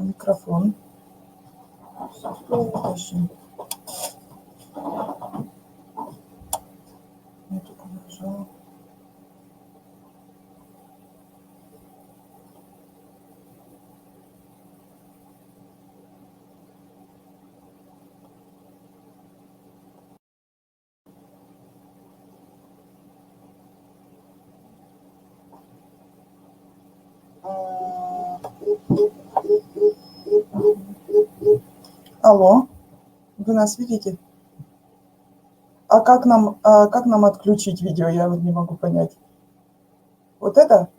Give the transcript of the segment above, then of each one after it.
Микрофон. Очень. Я только нажала. Алло, вы нас видите? А как нам отключить видео? Я вот не могу понять. Вот это?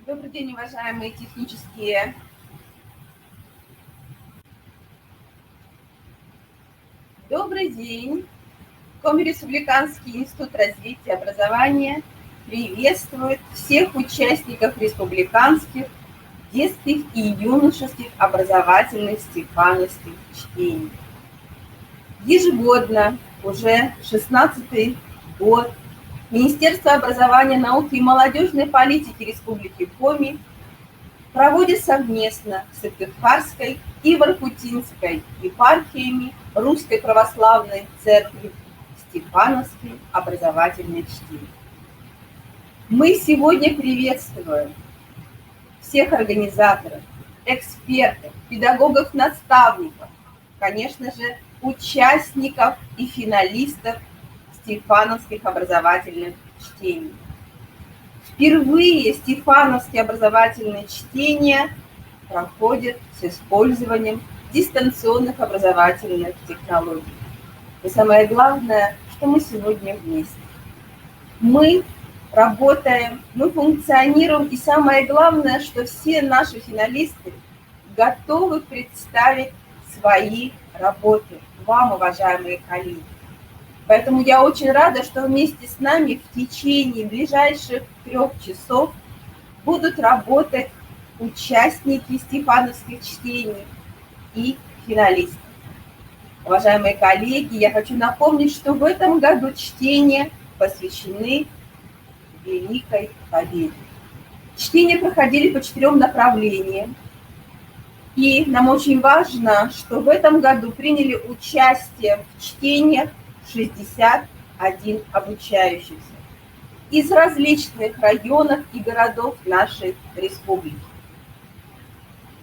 Добрый день, уважаемые технические. Добрый день. Коми-Республиканский институт развития образования приветствует всех участников республиканских, детских и юношеских образовательных степановских чтений. Ежегодно, уже 16-й год, Министерство образования, науки и молодежной политики Республики Коми проводит совместно с Сыктывкарской и Воркутинской епархиями Русской Православной Церкви степановские образовательные чтения. Мы сегодня приветствуем всех организаторов, экспертов, педагогов-наставников, конечно же, участников и финалистов степановских образовательных чтений. Впервые степановские образовательные чтения проходят с использованием дистанционных образовательных технологий. И самое главное, что мы сегодня вместе. Мы работаем, мы функционируем, и самое главное, что все наши финалисты готовы представить свои работы вам, уважаемые коллеги. Поэтому я очень рада, что вместе с нами в течение ближайших 3 часов будут работать участники степановских чтений и финалисты. Уважаемые коллеги, я хочу напомнить, что в этом году чтения посвящены Великой Победе. Чтения проходили по 4 направлениям. И нам очень важно, что в этом году приняли участие в чтениях 61 обучающихся из различных районов и городов нашей республики.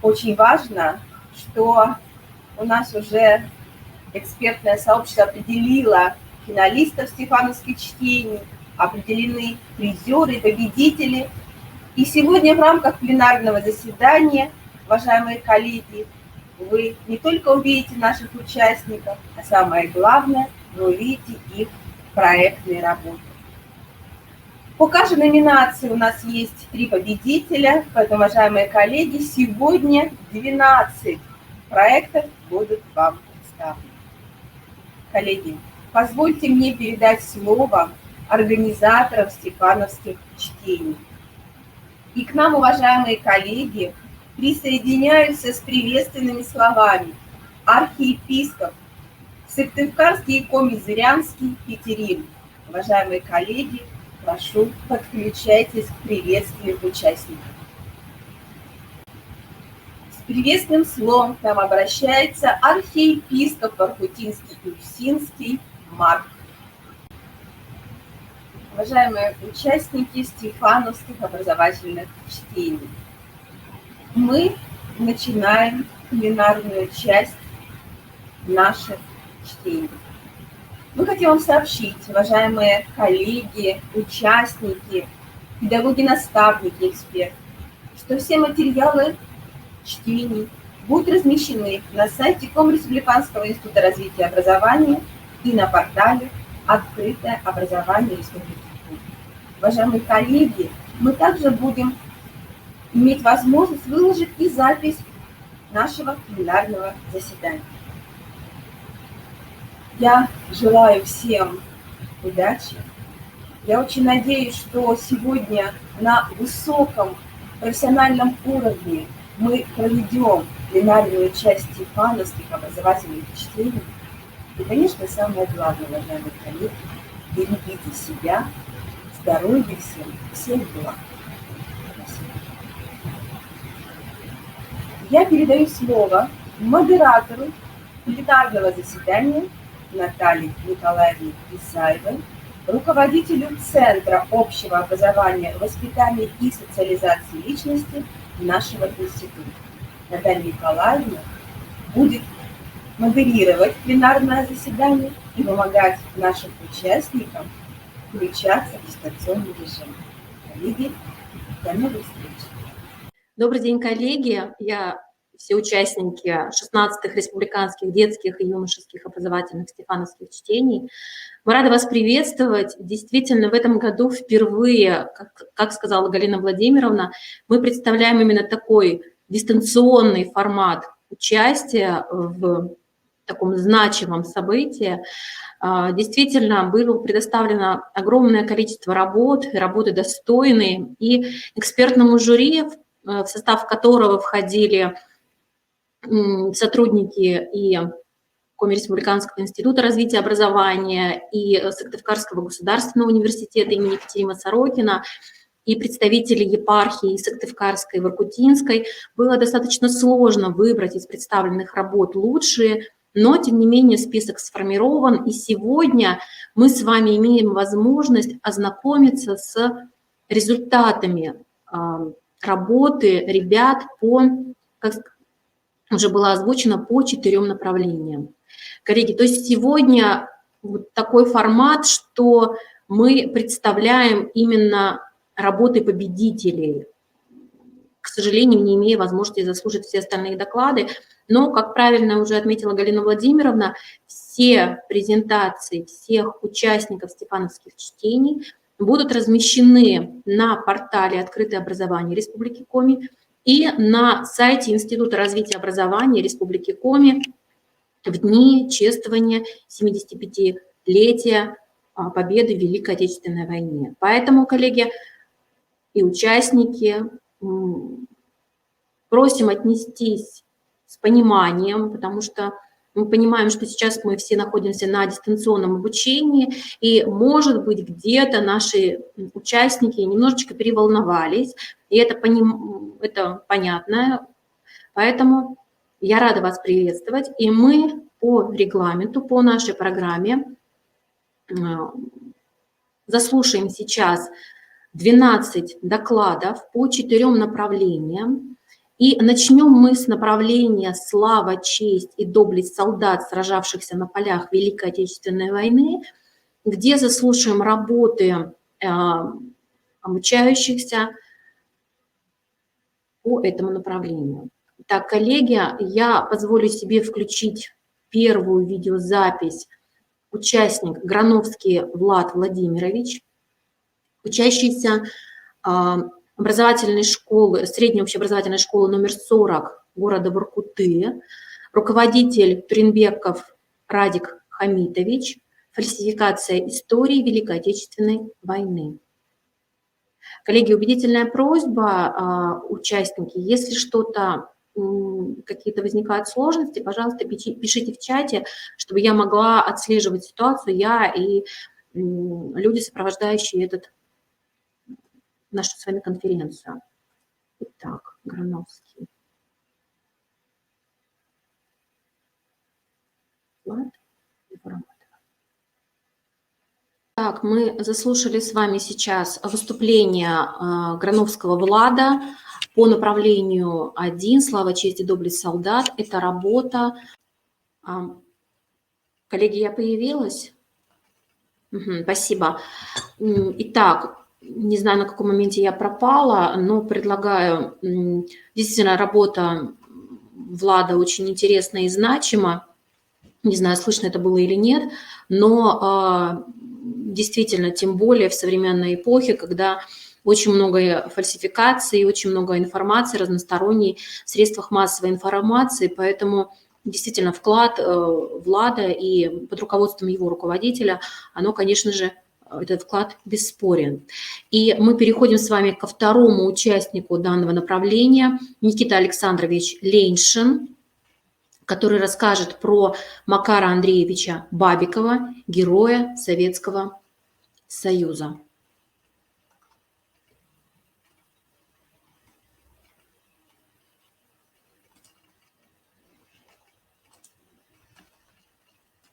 Очень важно, что у нас уже экспертное сообщество определило финалистов степановских чтений, определены призеры, победители. И сегодня в рамках пленарного заседания, уважаемые коллеги, вы не только увидите наших участников, а самое главное, вы увидите их проектные работы. По каждой номинации у нас есть 3 победителя, поэтому, уважаемые коллеги, сегодня 12 проектов будут вам представлены. Коллеги, позвольте мне передать слово организаторам степановских чтений. И к нам, уважаемые коллеги, присоединяются с приветственными словами архиепископ Сыктывкарский и Коми-Зырянский Петерим. Уважаемые коллеги, прошу, подключайтесь к приветствию участников. С приветственным словом к нам обращается архиепископ Воркутинский и Усинский Марк. Уважаемые участники степановских образовательных чтений, мы начинаем пленарную часть наших чтений. Мы хотим вам сообщить, уважаемые коллеги, участники, педагоги-наставники, эксперты, что все материалы чтений будут размещены на сайте Коми-Республиканского института развития образования и на портале «Открытое образование Республики Коми». Уважаемые коллеги, мы также будем иметь возможность выложить и запись нашего пленарного заседания. Я желаю всем удачи. Я очень надеюсь, что сегодня на высоком профессиональном уровне мы проведем пленарную часть степановских образовательных чтений. И, конечно, самое главное, уважаемые коллеги, берегите себя, здоровья всем, всех благ. Спасибо. Я передаю слово модератору пленарного заседания Наталье Николаевне Исаевой, руководителю Центра общего образования, воспитания и социализации личности нашего института. Наталья Николаевна будет модерировать пленарное заседание и помогать нашим участникам включаться в дистанционный режим. Коллеги, до новых встреч. Добрый день, коллеги. Все участники 16-х республиканских детских и юношеских образовательных стефановских чтений. Мы рады вас приветствовать. Действительно, в этом году впервые, как сказала Галина Владимировна, мы представляем именно такой дистанционный формат участия в таком значимом событии. Действительно, было предоставлено огромное количество работы достойные, и экспертному жюри, в состав которого входили сотрудники и Коми Республиканского института развития образования, и Сыктывкарского государственного университета имени Екатерины Сорокина, и представители епархии Сыктывкарской и Воркутинской. Было достаточно сложно выбрать из представленных работ лучшие, но, тем не менее, список сформирован, и сегодня мы с вами имеем возможность ознакомиться с результатами работы ребят как уже было озвучено, по 4 направлениям. Коллеги, то есть сегодня вот такой формат, что мы представляем именно работы победителей, к сожалению, не имея возможности заслушать все остальные доклады, но, как правильно уже отметила Галина Владимировна, все презентации всех участников стефановских чтений будут размещены на портале «Открытое образование Республики Коми» и на сайте Института развития образования Республики Коми в дни чествования 75-летия победы в Великой Отечественной войне. Поэтому, коллеги и участники, просим отнестись с пониманием, потому что мы понимаем, что сейчас мы все находимся на дистанционном обучении, и, может быть, где-то наши участники немножечко переволновались, и это понятно. Поэтому я рада вас приветствовать, и мы по регламенту, по нашей программе заслушаем сейчас 12 докладов по 4 направлениям. И начнем мы с направления «Слава, честь и доблесть солдат, сражавшихся на полях Великой Отечественной войны», где заслушаем работы обучающихся по этому направлению. Так, коллеги, я позволю себе включить первую видеозапись. Участник Грановский Влад Владимирович, учащийся образовательной школы, средней общеобразовательной школы номер 40 города Воркуты, руководитель Туринбеков Радик Хамитович, фальсификация истории Великой Отечественной войны. Коллеги, убедительная просьба, участники, если что-то, какие-то возникают сложности, пожалуйста, пишите в чате, чтобы я могла отслеживать ситуацию, я и люди, сопровождающие нашу с вами конференцию. Итак, Грановский. Так, мы заслушали с вами сейчас выступление Грановского Влада по направлению 1 «Слава, честь и доблесть солдат». Это работа. Коллеги, я появилась? Спасибо. Итак, не знаю, на каком моменте я пропала, но предлагаю, действительно, работа Влада очень интересна и значима. Не знаю, слышно это было или нет, но действительно, тем более в современной эпохе, когда очень много фальсификаций, очень много информации, разносторонней в средствах массовой информации, поэтому действительно вклад Влада и под руководством его руководителя, оно, конечно же, этот вклад бесспорен. И мы переходим с вами ко второму участнику данного направления, Никита Александрович Леньшин, который расскажет про Макара Андреевича Бабикова, героя Советского Союза.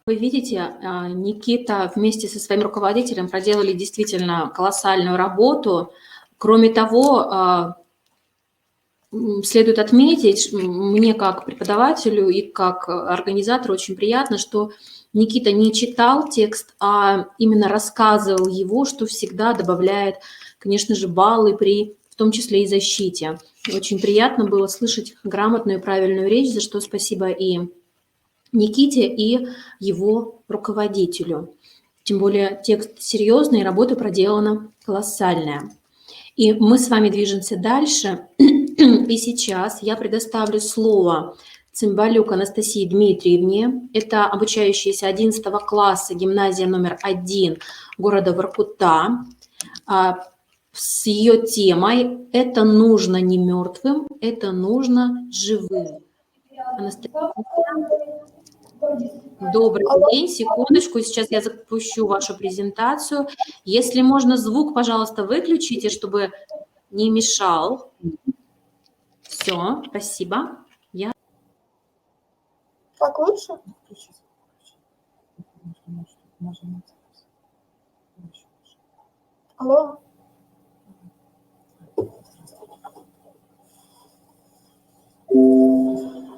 Вы видите, Никита вместе со своим руководителем проделали действительно колоссальную работу. Кроме того, следует отметить, мне как преподавателю и как организатору очень приятно, что Никита не читал текст, а именно рассказывал его, что всегда добавляет, конечно же, баллы в том числе и защите. Очень приятно было слышать грамотную и правильную речь, за что спасибо и Никите, и его руководителю. Тем более текст серьезный, работа проделана колоссальная. И мы с вами движемся дальше. И сейчас я предоставлю слово Цымбалюк Анастасии Дмитриевне. Это обучающаяся 11 класса, гимназия номер 1 города Воркута. С ее темой «Это нужно не мертвым, это нужно живым». Анастасия. Добрый день, секундочку, сейчас я запущу вашу презентацию. Если можно, звук, пожалуйста, выключите, чтобы не мешал. Все, спасибо. Так лучше? Алло.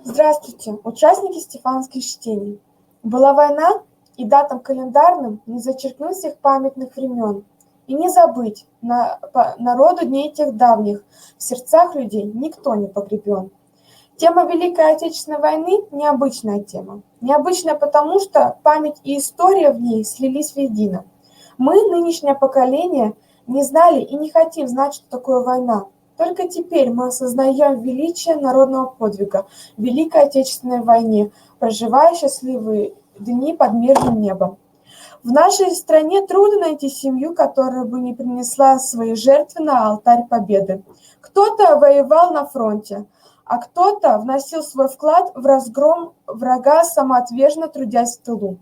Здравствуйте, участники стефанских чтений. Была война, и датам календарным не зачеркнуть всех памятных времен, и не забыть народу дней тех давних, в сердцах людей никто не погребен. Тема Великой Отечественной войны – необычная тема. Необычная потому, что память и история в ней слились воедино. Мы, нынешнее поколение, не знали и не хотим знать, что такое война. Только теперь мы осознаем величие народного подвига в Великой Отечественной войне, проживая счастливые дни под мирным небом. В нашей стране трудно найти семью, которая бы не принесла свои жертвы на алтарь победы. Кто-то воевал на фронте, а кто-то вносил свой вклад в разгром врага, самоотверженно трудясь в тылу.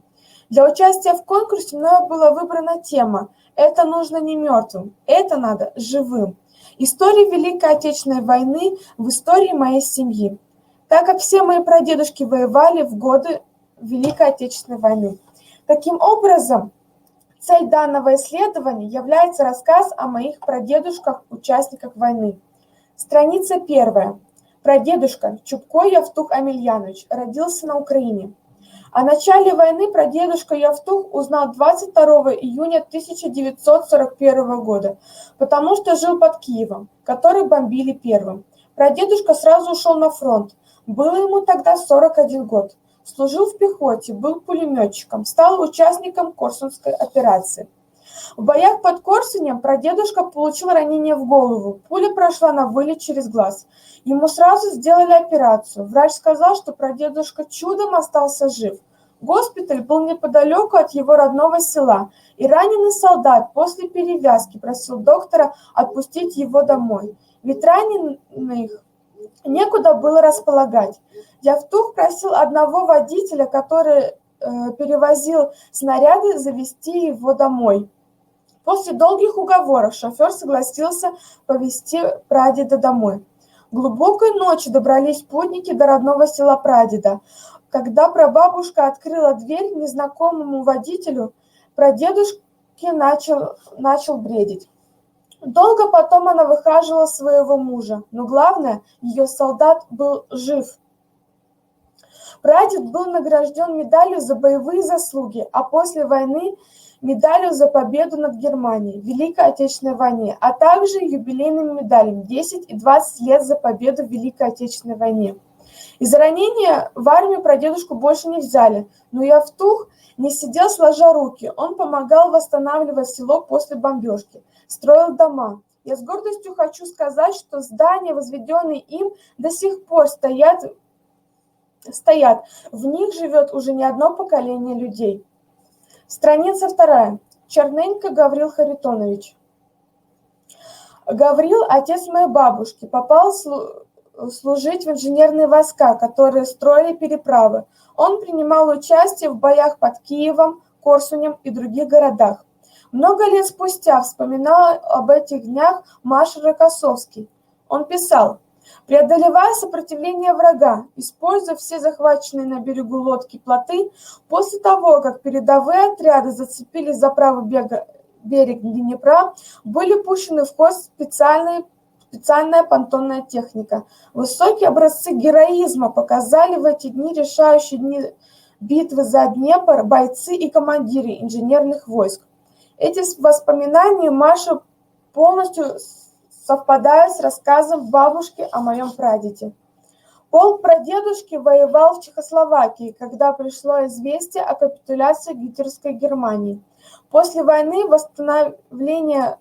Для участия в конкурсе мною была выбрана тема «Это нужно не мертвым, это надо живым». История Великой Отечественной войны в истории моей семьи, так как все мои прадедушки воевали в годы Великой Отечественной войны. Таким образом, цель данного исследования является рассказ о моих прадедушках, участниках войны. Страница 1. Прадедушка Чубко Явтух Амельянович родился на Украине. О начале войны прадедушка Явтух узнал 22 июня 1941 года, потому что жил под Киевом, который бомбили первым. Прадедушка сразу ушел на фронт. Было ему тогда 41 год. Служил в пехоте, был пулеметчиком, стал участником Корсунской операции. В боях под Корсунем прадедушка получил ранение в голову. Пуля прошла на вылет через глаз. Ему сразу сделали операцию. Врач сказал, что прадедушка чудом остался жив. Госпиталь был неподалеку от его родного села, и раненый солдат после перевязки просил доктора отпустить его домой, ведь раненых некуда было располагать. Явтух просил одного водителя, который перевозил снаряды, завезти его домой. После долгих уговоров шофер согласился повезти прадеда домой. Глубокой ночью добрались путники до родного села прадеда. Когда прабабушка открыла дверь незнакомому водителю, прадедушке начал бредить. Долго потом она выхаживала своего мужа, но главное, ее солдат был жив. Прадед был награжден медалью за боевые заслуги, а после войны медалью за победу над Германией в Великой Отечественной войне, а также юбилейными медалями 10 и 20 лет за победу в Великой Отечественной войне. Из-за ранения в армию прадедушку больше не взяли, но Явтух не сидел сложа руки, он помогал восстанавливать село после бомбежки, строил дома. Я с гордостью хочу сказать, что здания, возведенные им, до сих пор стоят. В них живет уже не одно поколение людей. Страница 2. Черненко Гаврил Харитонович. Гаврил, отец моей бабушки, попал служить в инженерные войска, которые строили переправы. Он принимал участие в боях под Киевом, Корсунем и других городах. Много лет спустя вспоминал об этих днях Маршал Рокоссовский. Он писал: «Преодолевая сопротивление врага, используя все захваченные на берегу лодки и плоты, после того, как передовые отряды зацепились за правый берег Днепра, были пущены в ход специальная понтонная техника. Высокие образцы героизма показали в эти дни, решающие дни битвы за Днепр, бойцы и командиры инженерных войск». Эти воспоминания Маши полностью совпадают с рассказом бабушки о моем прадеде. Полк прадедушки воевал в Чехословакии, когда пришло известие о капитуляции гитлеровской Германии. После войны восстанавливали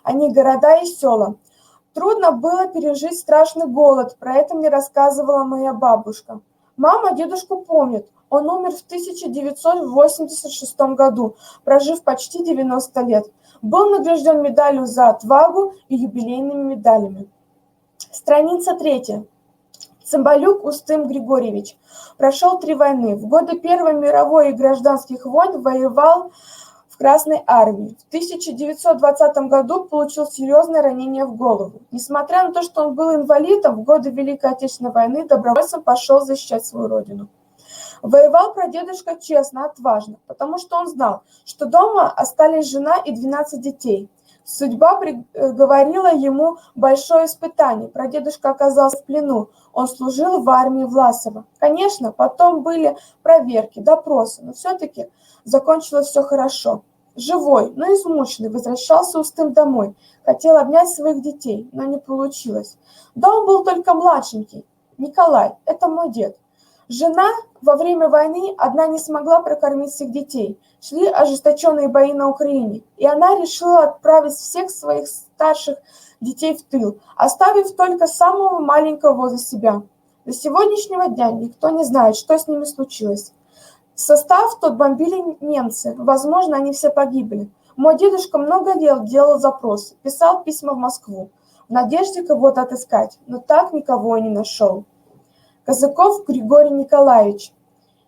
они города и села. Трудно было пережить страшный голод, про это мне рассказывала моя бабушка. Мама дедушку помнит. Он умер в 1986 году, прожив почти 90 лет. Был награжден медалью за отвагу и юбилейными медалями. Страница 3. Цымбалюк Устым Григорьевич. Прошел 3 войны. В годы Первой мировой и гражданских войн воевал в Красной армии. В 1920 году получил серьезное ранение в голову. Несмотря на то, что он был инвалидом, в годы Великой Отечественной войны добровольцем пошел защищать свою родину. Воевал прадедушка честно, отважно, потому что он знал, что дома остались жена и 12 детей. Судьба приговорила ему большое испытание. Прадедушка оказался в плену. Он служил в армии Власова. Конечно, потом были проверки, допросы, но все-таки закончилось все хорошо. Живой, но измученный, возвращался Устым домой. Хотел обнять своих детей, но не получилось. Дом был только младшенький. Николай, это мой дед. Жена во время войны одна не смогла прокормить всех детей. Шли ожесточенные бои на Украине, и она решила отправить всех своих старших детей в тыл, оставив только самого маленького возле себя. До сегодняшнего дня никто не знает, что с ними случилось. Состав тот бомбили немцы, возможно, они все погибли. Мой дедушка много лет делал запросы, писал письма в Москву, в надежде кого-то отыскать, но так никого и не нашел. Казаков Григорий Николаевич.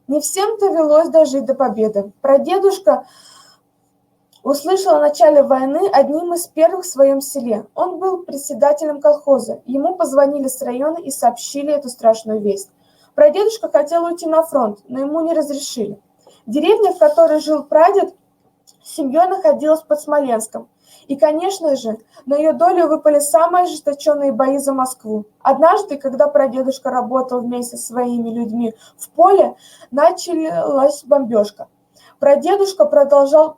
Не всем довелось дожить до победы. Прадедушка услышал о начале войны одним из первых в своем селе. Он был председателем колхоза. Ему позвонили с района и сообщили эту страшную весть. Прадедушка хотел уйти на фронт, но ему не разрешили. Деревня, в которой жил прадед, с семьей находилась под Смоленском. И, конечно же, на ее долю выпали самые ожесточенные бои за Москву. Однажды, когда прадедушка работал вместе со своими людьми в поле, началась бомбежка. Прадедушка продолжал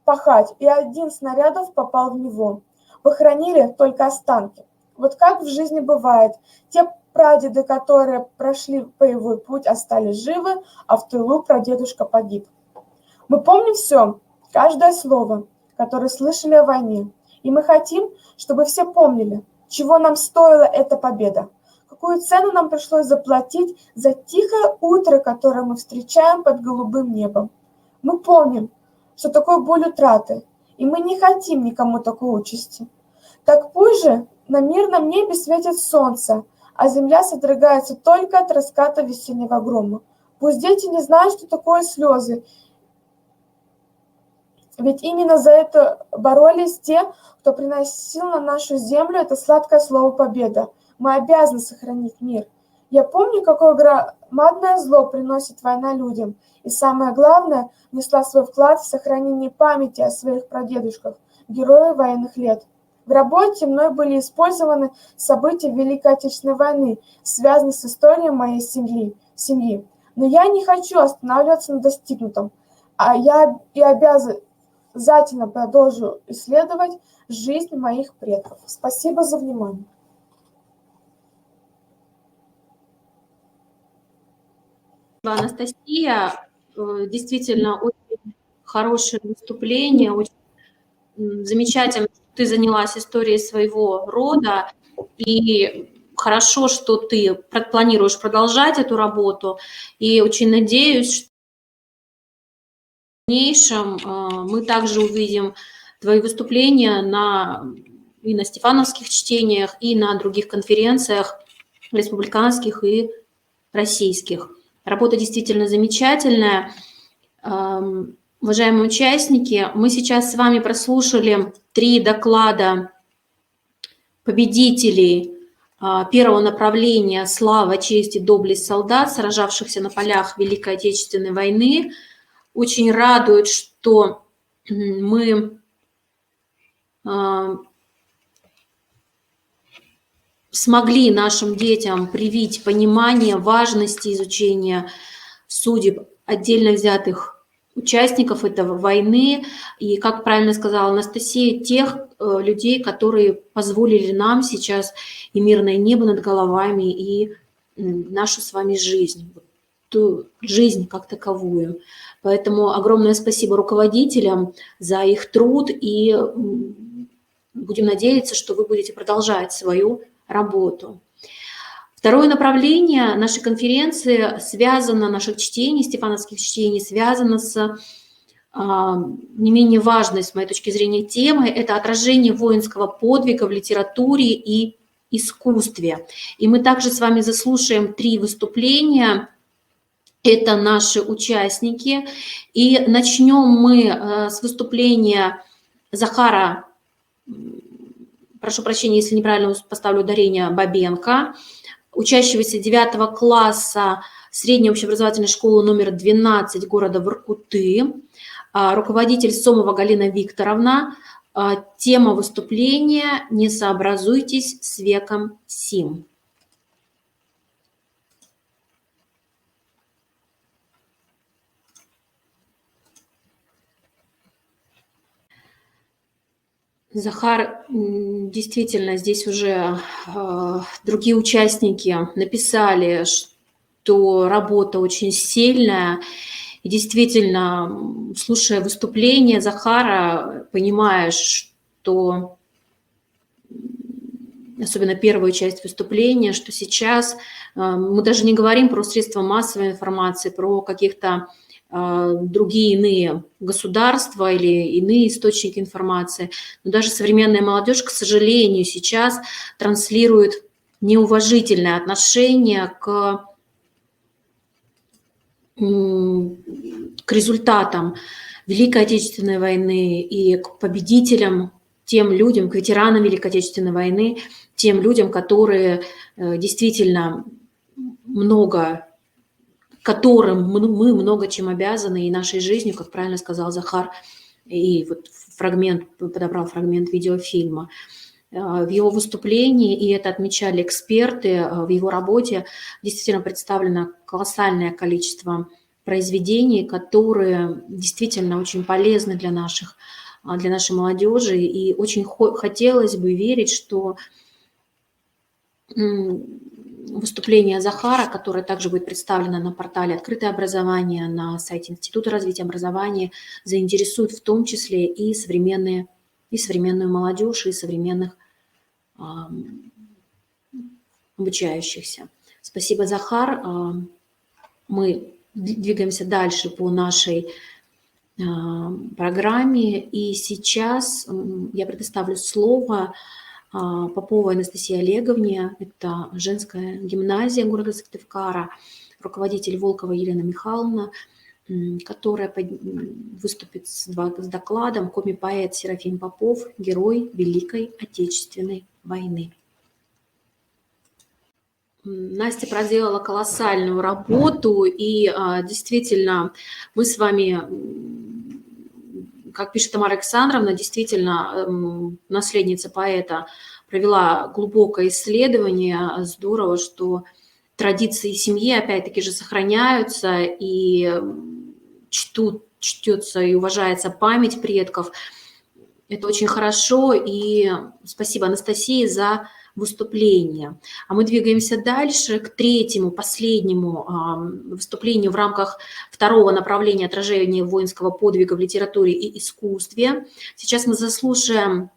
пахать, и один снарядов попал в него. Похоронили только останки. Вот как в жизни бывает. Те прадеды, которые прошли боевой путь, остались живы, а в тылу прадедушка погиб. Мы помним все, каждое слово, которые слышали о войне. И мы хотим, чтобы все помнили, чего нам стоила эта победа, какую цену нам пришлось заплатить за тихое утро, которое мы встречаем под голубым небом. Мы помним, что такое боль утраты, и мы не хотим никому такой участи. Так пусть же на мирном небе светит солнце, а земля содрогается только от раската весеннего грома. Пусть дети не знают, что такое слезы, ведь именно за это боролись те, кто приносил на нашу землю это сладкое слово «победа». Мы обязаны сохранить мир. Я помню, какое громадное зло приносит война людям, и самое главное, внесла свой вклад в сохранение памяти о своих прадедушках, героев военных лет. В работе мной были использованы события Великой Отечественной войны, связанные с историей моей семьи. Но я не хочу останавливаться на достигнутом, а я и обязательно продолжу исследовать жизнь моих предков. Спасибо за внимание. Анастасия, действительно очень хорошее выступление, очень замечательно, что ты занялась историей своего рода, и хорошо, что ты планируешь продолжать эту работу, и очень надеюсь, что в дальнейшем мы также увидим твои выступления и на стефановских чтениях, и на других конференциях республиканских и российских. Работа действительно замечательная. Уважаемые участники, мы сейчас с вами прослушали 3 доклада победителей первого направления «Слава, честь и доблесть солдат, сражавшихся на полях Великой Отечественной войны». Очень радует, что мы смогли нашим детям привить понимание важности изучения судеб отдельно взятых участников этого войны, и, как правильно сказала Анастасия, тех людей, которые позволили нам сейчас и мирное небо над головами, и нашу с вами жизнь, ту жизнь как таковую. Поэтому огромное спасибо руководителям за их труд, и будем надеяться, что вы будете продолжать свою работу. Второе направление нашей конференции связано, наших чтений, стефановских чтений, связано с не менее важной, с моей точки зрения, темой. Это отражение воинского подвига в литературе и искусстве. И мы также с вами заслушаем 3 выступления. Это наши участники. И начнем мы с выступления Захара, прошу прощения, если неправильно поставлю ударение, Бабенко, учащегося 9 класса средней общеобразовательной школы номер 12 города Воркуты, руководитель Сомова Галина Викторовна. Тема выступления «Не сообразуйтесь с веком сим». Захар, действительно, здесь уже другие участники написали, что работа очень сильная. И действительно, слушая выступление Захара, понимаешь, что, особенно первую часть выступления, что сейчас мы даже не говорим про средства массовой информации, про каких-то другие иные государства или иные источники информации. Но даже современная молодежь, к сожалению, сейчас транслирует неуважительное отношение к результатам Великой Отечественной войны и к победителям, тем людям, к ветеранам Великой Отечественной войны, тем людям, которые действительно которым мы много чем обязаны и нашей жизнью, как правильно сказал Захар, и вот подобрал фрагмент видеофильма. В его выступлении, и это отмечали эксперты, в его работе действительно представлено колоссальное количество произведений, которые действительно очень полезны для нашей молодежи, и очень хотелось бы верить, что выступление Захара, которое также будет представлено на портале «Открытое образование», на сайте Института развития образования, заинтересует в том числе и современную молодежь, и современных обучающихся. Спасибо, Захар. Мы двигаемся дальше по нашей программе, и сейчас я предоставлю слово Поповой Анастасии Олеговне, это женская гимназия города Сыктывкара, руководитель Волкова Елена Михайловна, которая выступит с докладом «Коми-поэт Серафим Попов. Герой Великой Отечественной войны». Настя проделала колоссальную работу, и действительно мы с вами, как пишет Тамара Александровна, действительно наследница поэта провела глубокое исследование. Здорово, что традиции семьи опять-таки же сохраняются, и чтется и уважается память предков. Это очень хорошо, и спасибо Анастасии за выступление. А мы двигаемся дальше к третьему, последнему выступлению в рамках второго направления отражения воинского подвига в литературе и искусстве. Сейчас мы заслушаем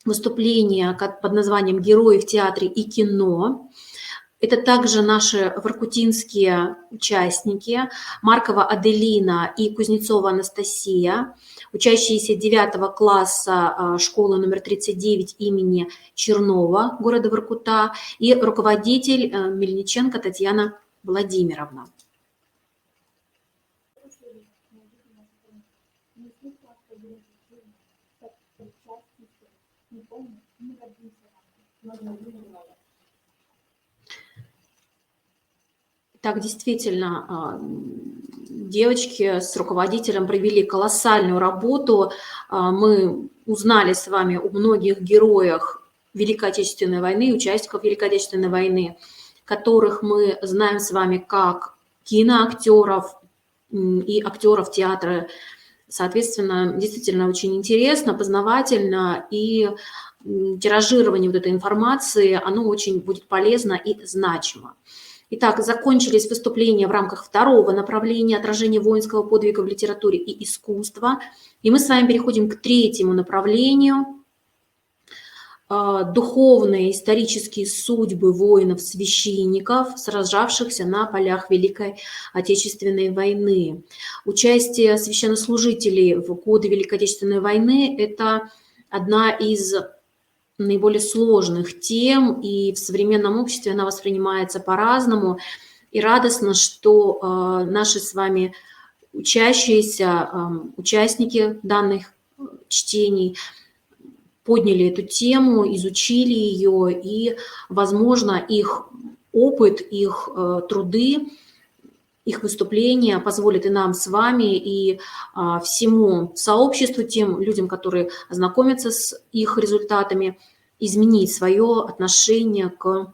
выступление под названием «Герои в театре и кино». Это также наши воркутинские участники Маркова Аделина и Кузнецова Анастасия, учащиеся 9 класса школы номер 39 имени Чернова города Воркута, и руководитель Мельниченко Татьяна Владимировна. Так, действительно, девочки с руководителем провели колоссальную работу. Мы узнали с вами о многих героях Великой Отечественной войны, участников Великой Отечественной войны, которых мы знаем с вами как киноактеров и актеров театра. Соответственно, действительно очень интересно, познавательно, и тиражирование вот этой информации, оно очень будет полезно и значимо. Итак, закончились выступления в рамках второго направления отражения воинского подвига в литературе и искусстве. И мы с вами переходим к третьему направлению. Духовные исторические судьбы воинов-священников, сражавшихся на полях Великой Отечественной войны. Участие священнослужителей в годы Великой Отечественной войны – это одна из наиболее сложных тем, и в современном обществе она воспринимается по-разному. И радостно, что наши с вами учащиеся, участники данных чтений подняли эту тему, изучили ее, и, возможно, их опыт, их труды, их выступления позволят и нам с вами, и всему сообществу, тем людям, которые ознакомятся с их результатами, изменить свое отношение к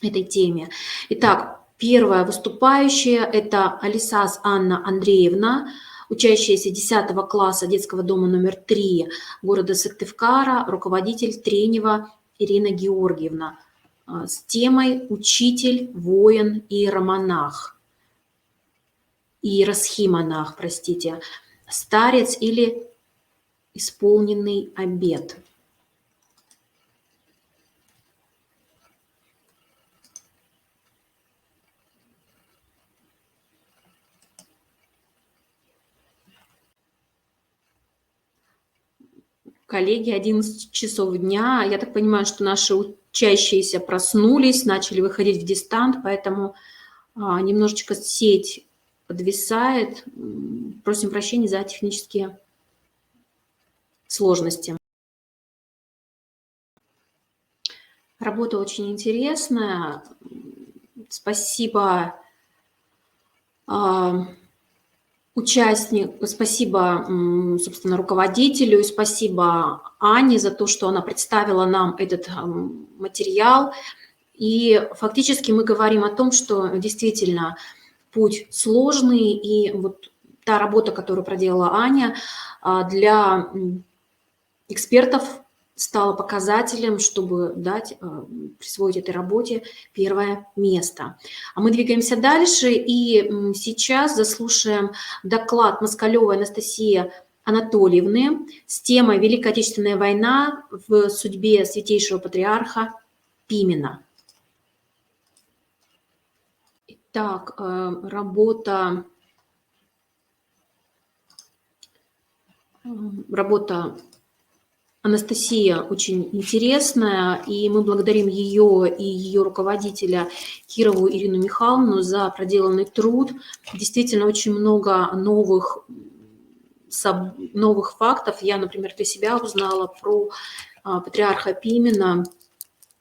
этой теме. Итак, первая выступающая – это Алисас Анна Андреевна, учащаяся 10 класса детского дома номер 3 города Сыктывкара, руководитель Тренева Ирина Георгиевна, с темой «Учитель, воин, иеромонах». Иеросхимонах, простите, старец или исполненный обет. Коллеги, 11 часов дня. Я так понимаю, что наши учащиеся проснулись, начали выходить в дистант, поэтому немножечко сеть подвисает. Просим прощения за технические сложности. Работа очень интересная. Спасибо спасибо, собственно, руководителю, спасибо Ане за то, что она представила нам этот материал. И фактически мы говорим о том, что действительно путь сложный, и вот та работа, которую проделала Аня, для экспертов стала показателем, чтобы присвоить этой работе первое место. А мы двигаемся дальше, и сейчас заслушаем доклад Москалевой Анастасии Анатольевны с темой «Великая Отечественная война в судьбе святейшего патриарха Пимена». Итак, работа Анастасия очень интересная, и мы благодарим ее и ее руководителя Кирову Ирину Михайловну за проделанный труд. Действительно, очень много новых фактов. Я, например, для себя узнала про патриарха Пимена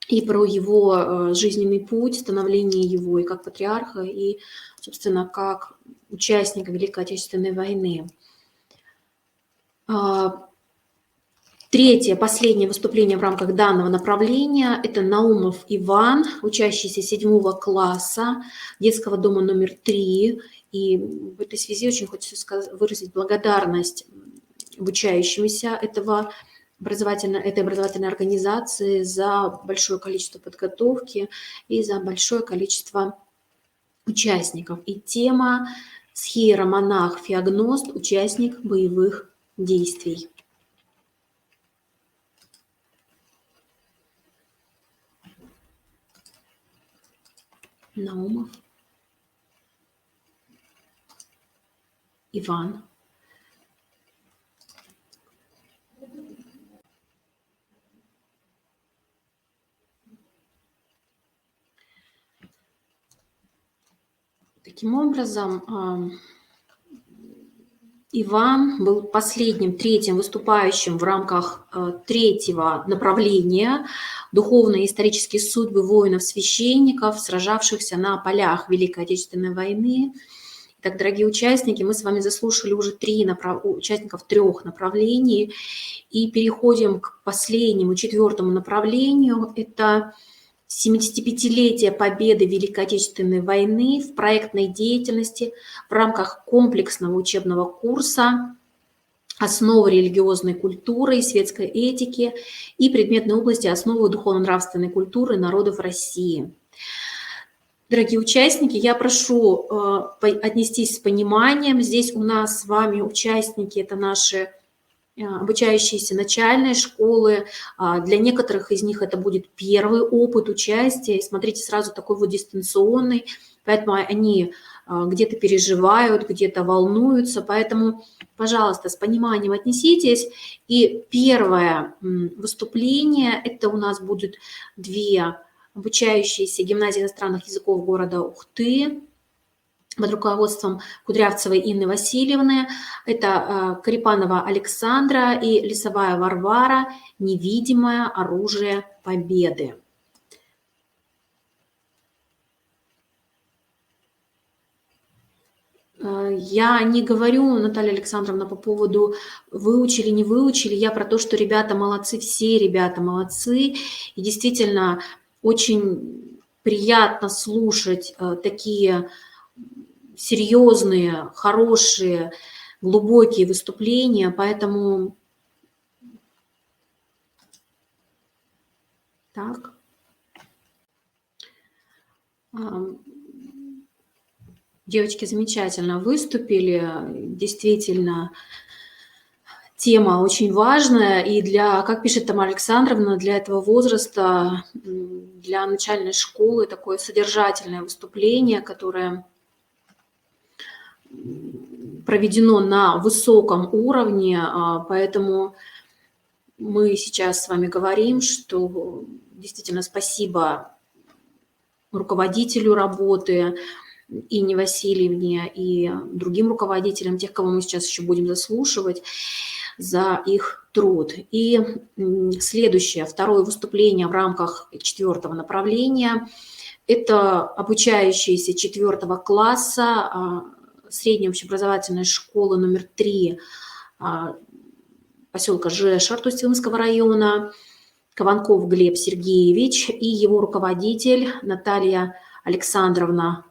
и про его жизненный путь, становление его и как патриарха, и, собственно, как участника Великой Отечественной войны. Третье, последнее выступление в рамках данного направления – это Наумов Иван, учащийся 7 класса детского дома номер 3. И в этой связи очень хочется выразить благодарность обучающимся этой образовательной организации за большое количество подготовки и за большое количество участников. И тема «Схиеромонах Феогност, участник боевых действий». Наумов Иван. Таким образом, Иван был последним, третьим выступающим в рамках третьего направления «Духовные и исторические судьбы воинов-священников, сражавшихся на полях Великой Отечественной войны». Итак, дорогие участники, мы с вами заслушали уже участников 3 направлений и переходим к последнему, 4-му направлению. Это 75-летие победы в Великой Отечественной войны в проектной деятельности в рамках комплексного учебного курса «Основы религиозной культуры и светской этики» и предметной области «Основы духовно-нравственной культуры народов России». Дорогие участники, я прошу отнестись с пониманием. Здесь у нас с вами участники – это наши обучающиеся начальной школы. Для некоторых из них это будет первый опыт участия. И смотрите, сразу такой вот дистанционный, поэтому они где-то переживают, где-то волнуются. Поэтому, пожалуйста, с пониманием отнеситесь. И первое выступление – это у нас будут 2 обучающиеся гимназии иностранных языков города Ухты под руководством Кудрявцевой Инны Васильевны. Это Карипанова Александра и Лисовая Варвара «Невидимое оружие победы». Я не говорю, Наталья Александровна, по поводу выучили, не выучили. Я про то, что ребята молодцы, все ребята молодцы. И действительно очень приятно слушать такие серьезные, хорошие, глубокие выступления. Поэтому так. Девочки замечательно выступили. Действительно, тема очень важная, и для, как пишет Тамара Александровна, для этого возраста, для начальной школы такое содержательное выступление, которое проведено на высоком уровне, поэтому мы сейчас с вами говорим, что действительно спасибо руководителю работы Инне Васильевне и другим руководителям, тех, кого мы сейчас еще будем заслушивать, за их труд. И следующее, 2-е выступление в рамках 4-го направления – это обучающиеся 4-го класса средней общеобразовательной школы номер 3 поселка Жешер Тустилымского района, Кованков Глеб Сергеевич и его руководитель Наталья Александровна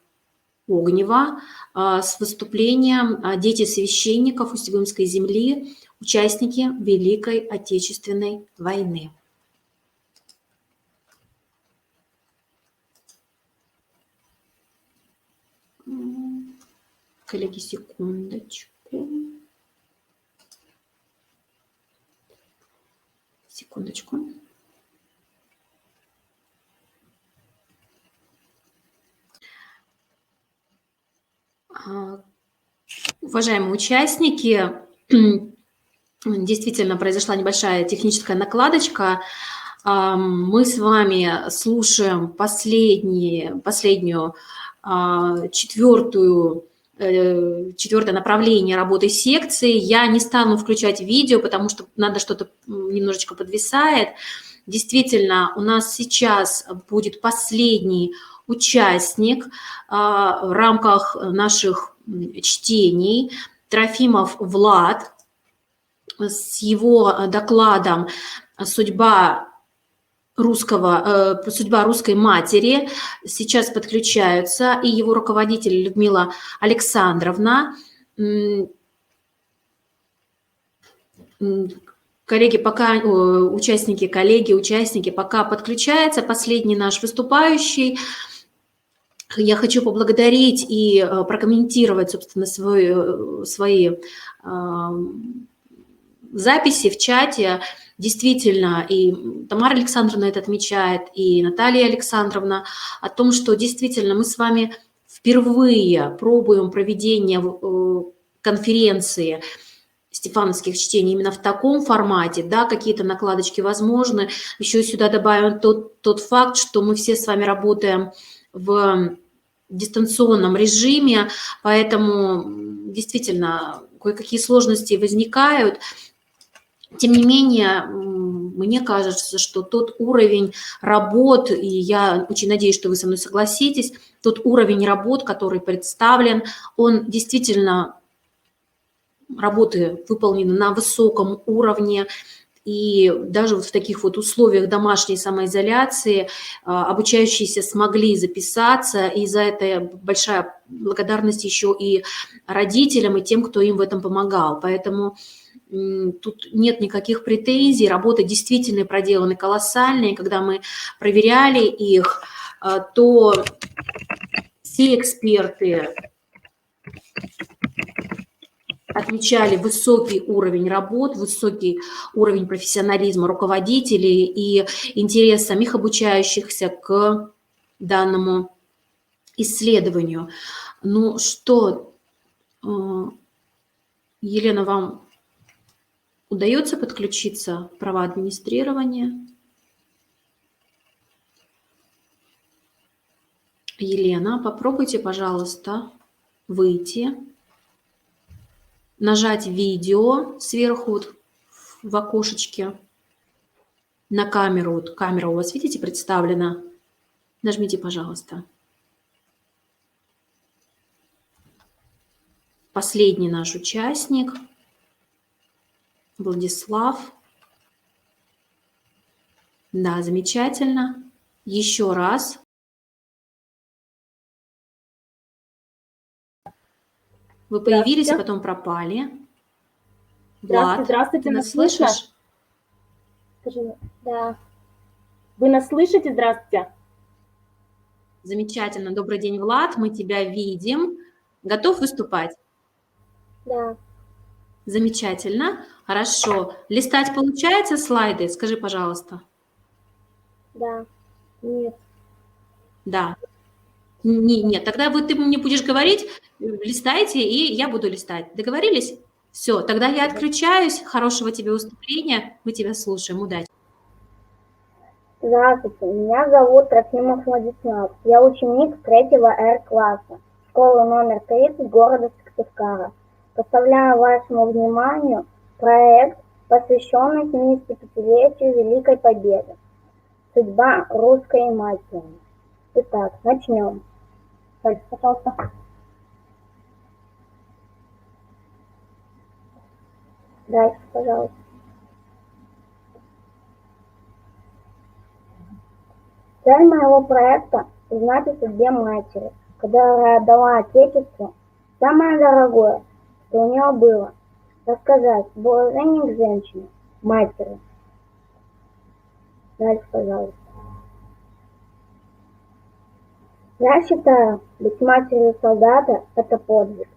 Огнева с выступлением «Дети священников Усть-Илимской земли, участники Великой Отечественной войны». Коллеги, секундочку. Секундочку. Уважаемые участники, действительно произошла небольшая техническая накладочка. Мы с вами слушаем последнюю, 4-е направление работы секции. Я не стану включать видео, потому что надо что-то немножечко подвисает. Действительно, у нас сейчас будет последний участник в рамках наших чтений, Трофимов Влад, с его докладом «Судьба русской матери». Сейчас подключаются, и его руководитель Людмила Александровна. Коллеги, участники пока подключаются. Последний наш выступающий. Я хочу поблагодарить и прокомментировать, собственно, свои записи в чате. Действительно, и Тамара Александровна это отмечает, и Наталья Александровна, о том, что действительно мы с вами впервые пробуем проведение конференции стефановских чтений именно в таком формате, да, какие-то накладочки возможны. Еще сюда добавим тот факт, что мы все с вами работаем в дистанционном режиме, поэтому действительно кое-какие сложности возникают. Тем не менее, мне кажется, что тот уровень работ, и я очень надеюсь, что вы со мной согласитесь, тот уровень работ, который представлен, он действительно, работы выполнены на высоком уровне, и даже вот в таких вот условиях домашней самоизоляции обучающиеся смогли записаться, и за это большая благодарность еще и родителям, и тем, кто им в этом помогал. Поэтому тут нет никаких претензий, работы действительно проделаны колоссальные. Когда мы проверяли их, то все эксперты отмечали высокий уровень работ, высокий уровень профессионализма руководителей и интерес самих обучающихся к данному исследованию. Ну что, Елена, вам удается подключиться в права администрирования? Елена, попробуйте, пожалуйста, выйти, нажать видео сверху вот в окошечке на камеру. Вот камера у вас, видите, представлена? Нажмите, пожалуйста. Последний наш участник, Владислав. Да, замечательно. Еще раз. Вы появились, а потом пропали. Влад, Здравствуйте, ты нас нас слышно? слышишь? Скажи, да. Вы нас слышите? Здравствуйте. Замечательно. Добрый день, Влад. Мы тебя видим. Готов выступать? Да. Замечательно. Хорошо. Листать получается слайды? Скажи, пожалуйста. Да. Нет. Да. Нет, тогда ты мне будешь говорить, листайте, и я буду листать. Договорились? Все, тогда я отключаюсь. Хорошего тебе выступления. Мы тебя слушаем. Удачи. Здравствуйте, меня зовут Трофимов Владислав. Я ученик 3-го Р-класса, школы номер 30 города Сыктывкара. Поставляю вашему вниманию проект, посвященный 75-летию Великой Победы. Судьба русской матери. Итак, начнем. Дальше, пожалуйста. Дальше, пожалуйста. Цель моего проекта – узнать о судьбе матери, которая отдала Отечеству самое дорогое, что у нее было, рассказать об уважении к женщине, матери. Дальше, пожалуйста. Я считаю, быть матерью солдата – это подвиг.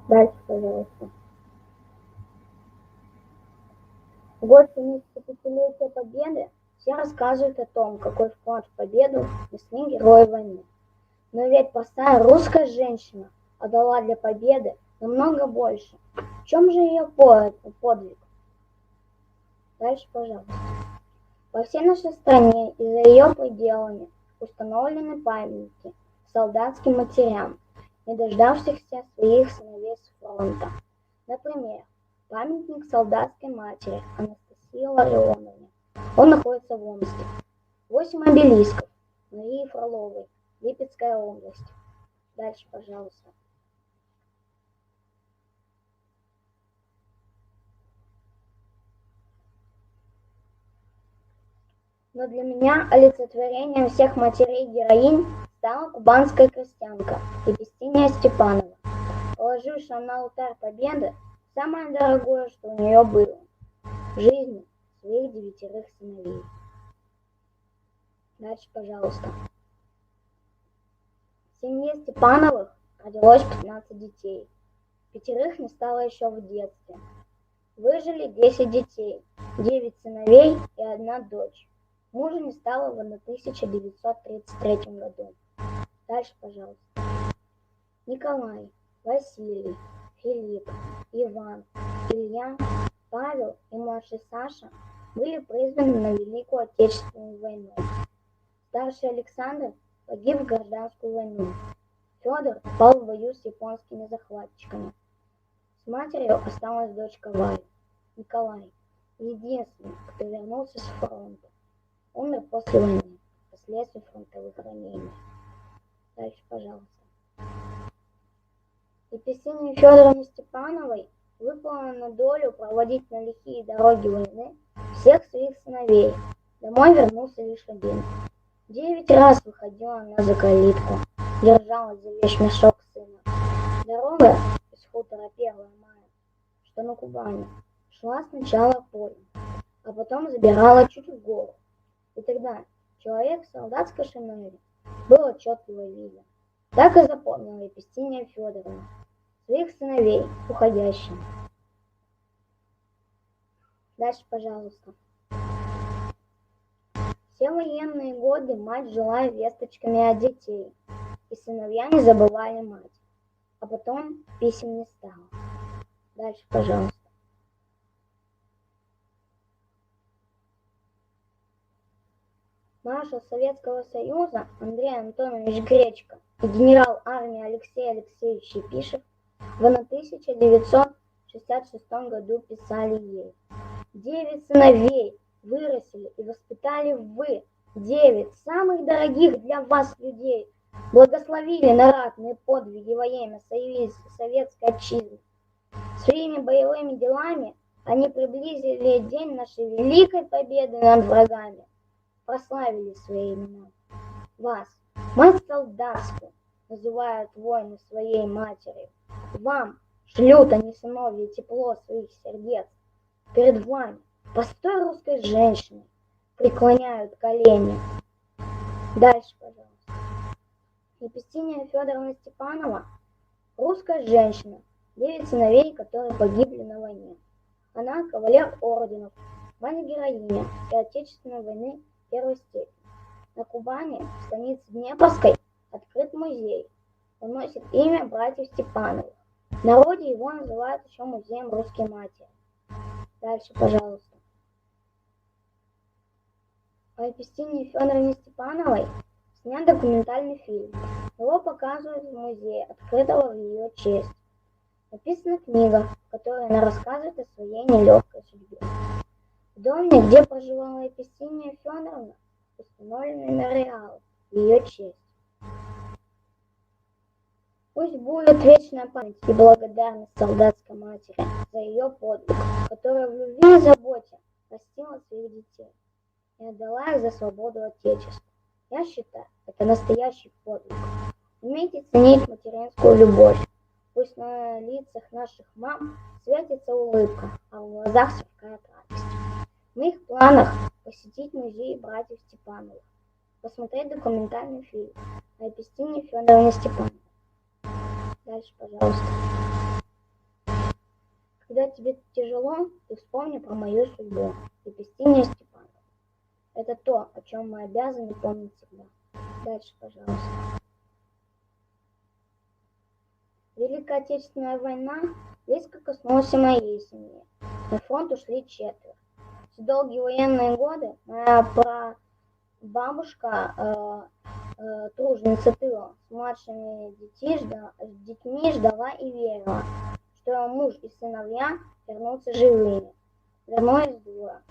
Дальше, пожалуйста. В год 75-летия Победы все рассказывают о том, какой вклад в победу несли герои войны. Но ведь простая русская женщина отдала для победы намного больше. В чем же ее подвиг? Дальше, пожалуйста. По всей нашей стране и за ее пределами установлены памятники солдатским матерям, не дождавшихся своих сыновей с фронта. Например, памятник солдатской матери Анастасии Ларионовне. Он находится в Омске. 8 обелисков Марии Фроловой, Липецкая область. Дальше, пожалуйста. Но для меня олицетворением всех матерей-героинь стала кубанская крестьянка Епистиния Степанова, положившая на алтарь победы самое дорогое, что у нее было – жизнь своих 9 сыновей. Дальше, пожалуйста. В семье Степановых родилось 15 детей. 5 не стало еще в детстве. Выжили 10 детей, 9 сыновей и 1 дочь. Мужа не стало в 1933 году. Дальше, пожалуйста. Николай, Василий, Филипп, Иван, Илья, Павел и младший Саша были призваны на Великую Отечественную войну. Старший Александр погиб в гражданскую войну. Федор пал в бою с японскими захватчиками. С матерью осталась дочка Варя. Николай, единственный, кто вернулся с фронта, умер после войны, последствий фронтовых ранений. Дальше, пожалуйста. Еписине Федоровне Степановой выпало на долю проводить на лихие дороги войны всех своих сыновей. Домой вернулся лишь один. 9 раз выходила она за калитку, держалась за вещмешок сына. Дорога из хутора 1 мая, что на Кубани, шла сначала полем, а потом забирала чуть в гору. И тогда человек в солдатской шинели был отчетливо виден. Так и запомнила Епистиния Федоровна своих сыновей уходящим. Дальше, пожалуйста. Все военные годы мать жила весточками от детей, и сыновья не забывали мать. А потом писем не стало. Дальше, пожалуйста. Маршал Советского Союза Андрей Антонович Гречко и генерал армии Алексей Алексеевич Епишев в 1966 году писали ей: 9 сыновей вырастили и воспитали вы, 9 самых дорогих для вас людей, благословили на ратные подвиги во имя советской отчизны. Своими боевыми делами они приблизили день нашей великой победы над врагами, прославили свои имена. Вас, мать солдатскую, называют воины своей матерью. Вам шлют они сыновья тепло своих сердец. Перед вами, простой русской женщиной, преклоняют колени. Дальше, пожалуйста. Епистиния Федоровна Степанова – русская женщина, 9 сыновей, которые погибли на войне. Она кавалер орденов, мать-героиня и Отечественной войны первой степени. На Кубани, в станице Днепровской, открыт музей. Он носит имя братьев Степановых. В народе его называют еще музеем русской матери. Дальше, пожалуйста. О Епистинии Федоровне Степановой снят документальный фильм. Его показывают в музее, открытого в ее честь. Написана книга, в которой она рассказывает о своей нелегкой судьбе. В доме, где проживала Епистиния Федоровна, установлен мемориал в ее честь. Пусть будет вечная память и благодарность солдатской матери за ее подвиг, которая в любви и заботе растила своих детей и отдала их за свободу Отечества. Я считаю, это настоящий подвиг. Умейте ценить материнскую любовь. Пусть на лицах наших мам светится улыбка, а в глазах сверкает радость. В моих планах посетить музей братьев Степановых, посмотреть документальный фильм о Епистине Федоровне Степановой. Дальше, пожалуйста. Когда тебе тяжело, ты вспомни про мою судьбу. Епистиния Степанова. Это то, о чем мы обязаны помнить всегда. Дальше, пожалуйста. Великая Отечественная война близко коснулась и моей семьи. На фронт ушли 4. В долгие военные годы моя прабабушка, труженица тыла, с младшими детьми ждала и верила, что ее муж и сыновья вернутся живыми. Вернулись 2.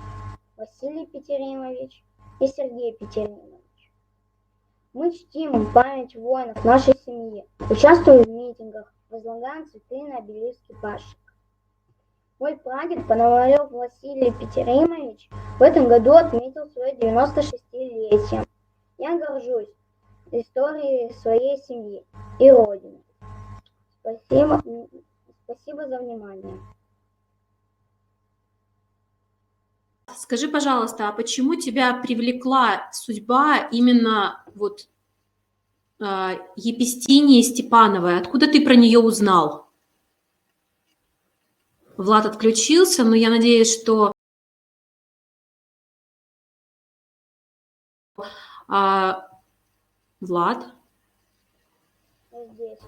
Василий Петеримович и Сергей Петеримович. Мы чтим память воинов нашей семьи, участвуем в митингах, возлагаем цветы на обелиске павших. Мой прадед Пономарев Василий Петеримович в этом году отметил свое 96-летие. Я горжусь историей своей семьи и родины. Спасибо за внимание. Скажи, пожалуйста, а почему тебя привлекла судьба именно вот Епистинии Степановой? Откуда ты про нее узнал? Влад отключился, но я надеюсь, что Влад? Здесь.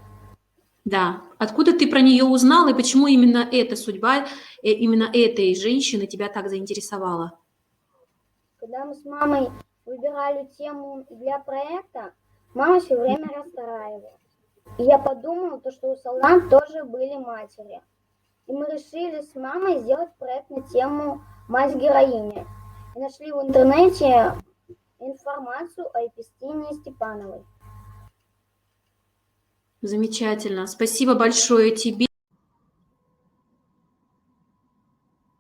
Да. Откуда ты про нее узнал и почему именно эта судьба, именно этой женщины тебя так заинтересовала? Когда мы с мамой выбирали тему для проекта, мама все время расстраивалась. И я подумала, что у солдат тоже были матери. И мы решили с мамой сделать проект на тему «Мать-героиня». И нашли в интернете информацию о Епистине Степановой. Замечательно. Спасибо большое тебе,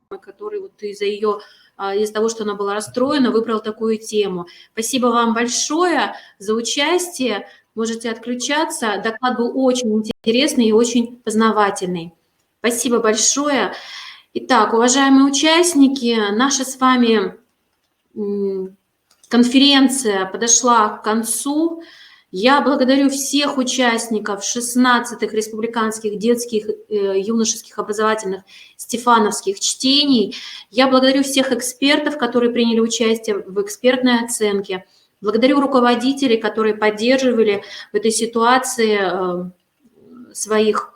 который вот из-за того, что она была расстроена, выбрал такую тему. Спасибо вам большое за участие. Можете отключаться. Доклад был очень интересный и очень познавательный. Спасибо большое. Итак, уважаемые участники, наша с вами конференция подошла к концу. Я благодарю всех участников 16-х республиканских детских юношеских образовательных стефановских чтений. Я благодарю всех экспертов, которые приняли участие в экспертной оценке. Благодарю руководителей, которые поддерживали в этой ситуации своих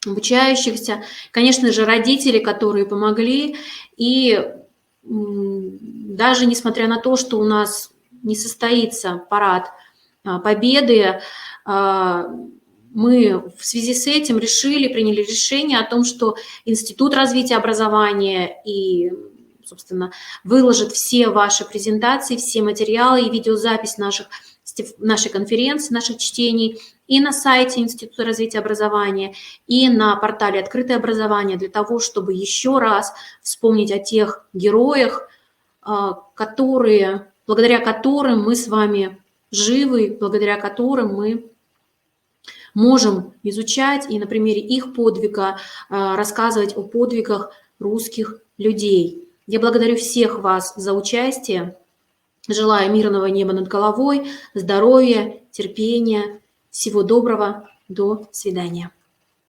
обучающихся. Конечно же, родители, которые помогли. И даже несмотря на то, что у нас не состоится парад Победы, мы в связи с этим приняли решение о том, что Институт развития образования и, собственно, выложит все ваши презентации, все материалы и видеозапись нашей конференции, наших чтений и на сайте Института развития образования, и на портале «Открытое образование» для того, чтобы еще раз вспомнить о тех героях, благодаря которым мы с вами живы, благодаря которым мы можем изучать и на примере их подвига рассказывать о подвигах русских людей. Я благодарю всех вас за участие. Желаю мирного неба над головой, здоровья, терпения. Всего доброго. До свидания.